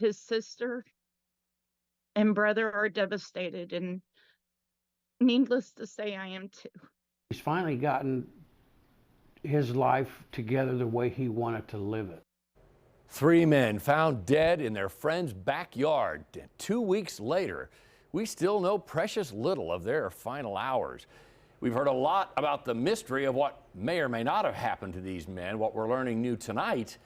His sister and brother are devastated, and needless to say, I am too. He's finally gotten his life together the way he wanted to live it. 3 men found dead in their friend's backyard. 2 weeks later, we still know precious little of their final hours. We've heard a lot about the mystery of what may or may not have happened to these men. What we're learning new tonight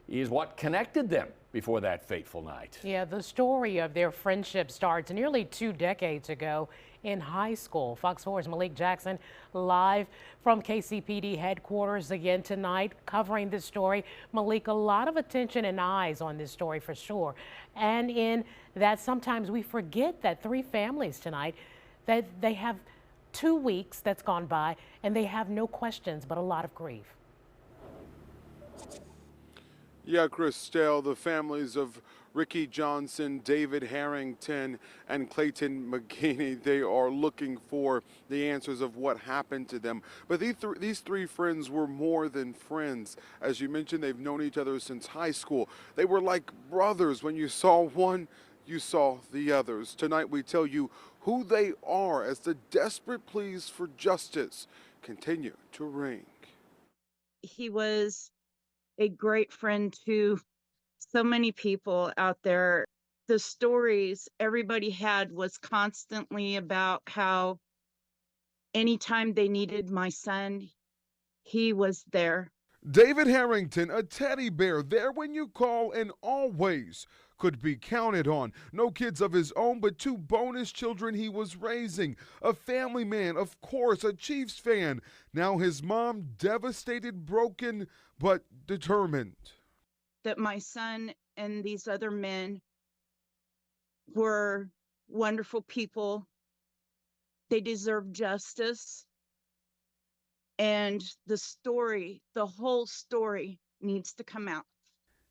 is what connected them before that fateful night. Yeah, the story of their friendship starts nearly 2 decades ago in high school. Fox 4's Malik Jackson live from KCPD headquarters again tonight covering this story. Malik, a lot of attention and eyes on this story for sure. And in that sometimes we forget that 3 families tonight, that they have 2 weeks that's gone by and they have no questions but a lot of grief. Yeah, Christelle, the families of Ricky Johnson, David Harrington, and Clayton McGinney, they are looking for the answers of what happened to them. But these 3 friends were more than friends. As you mentioned, they've known each other since high school. They were like brothers. When you saw one, you saw the others. Tonight we tell you who they are as the desperate pleas for justice continue to ring. He was a great friend to so many people out there. The stories everybody had was constantly about how anytime they needed my son, he was there. David Harrington, a teddy bear, there when you call and always could be counted on. No kids of his own, but 2 bonus children he was raising. A family man, of course, a Chiefs fan. Now his mom devastated, broken, but determined. That my son and these other men were wonderful people. They deserve justice. And the whole story needs to come out.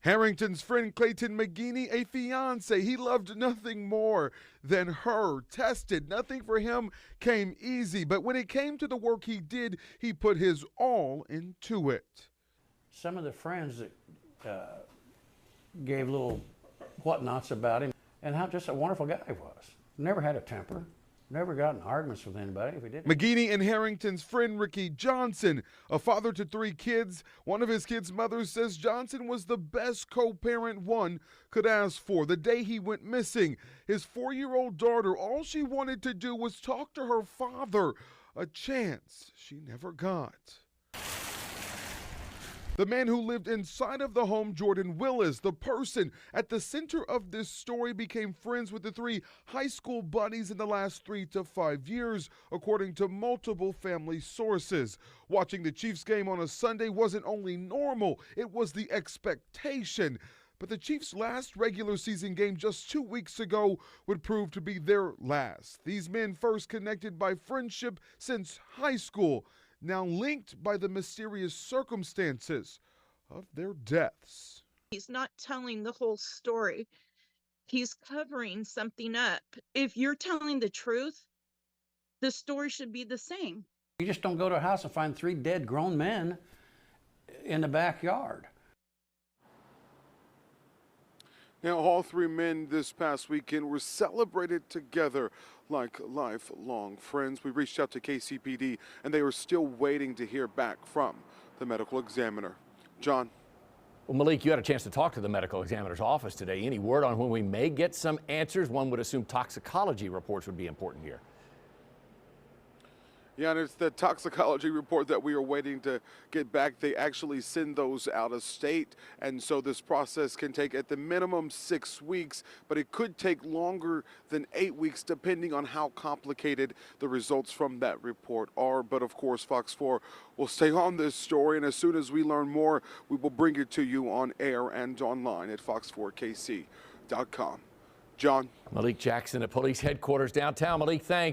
Harrington's friend Clayton McGinney, a fiance he loved nothing more than her. Tested, nothing for him came easy, but when it came to the work he did, he put his all into it. Some of the friends that gave little whatnots about him and how just a wonderful guy he was. Never had a temper. Never got in arguments with anybody if he did. McGinney and Harrington's friend Ricky Johnson, a father to 3 kids. One of his kids' mothers says Johnson was the best co-parent one could ask for. The day he went missing, his 4-year-old daughter, all she wanted to do was talk to her father, a chance she never got. The man who lived inside of the home, Jordan Willis, the person at the center of this story, became friends with the 3 high school buddies in the last 3 to 5 years, according to multiple family sources. Watching the Chiefs game on a Sunday wasn't only normal, it was the expectation. But the Chiefs' last regular season game just 2 weeks ago would prove to be their last. These men first connected by friendship since high school, now linked by the mysterious circumstances of their deaths. He's not telling the whole story. He's covering something up. If you're telling the truth, the story should be the same. You just don't go to a house and find 3 dead grown men in the backyard. Now, all 3 men this past weekend were celebrated together like lifelong friends. We reached out to KCPD, and they were still waiting to hear back from the medical examiner. John. Well, Malik, you had a chance to talk to the medical examiner's office today. Any word on when we may get some answers? One would assume toxicology reports would be important here. Yeah, and it's the toxicology report that we are waiting to get back. They actually send those out of state, and so this process can take at the minimum 6 weeks, but it could take longer than 8 weeks depending on how complicated the results from that report are. But of course, Fox 4 will stay on this story, and as soon as we learn more, we will bring it to you on air and online at fox4kc.com. John. Malik Jackson at police headquarters downtown. Malik, thanks.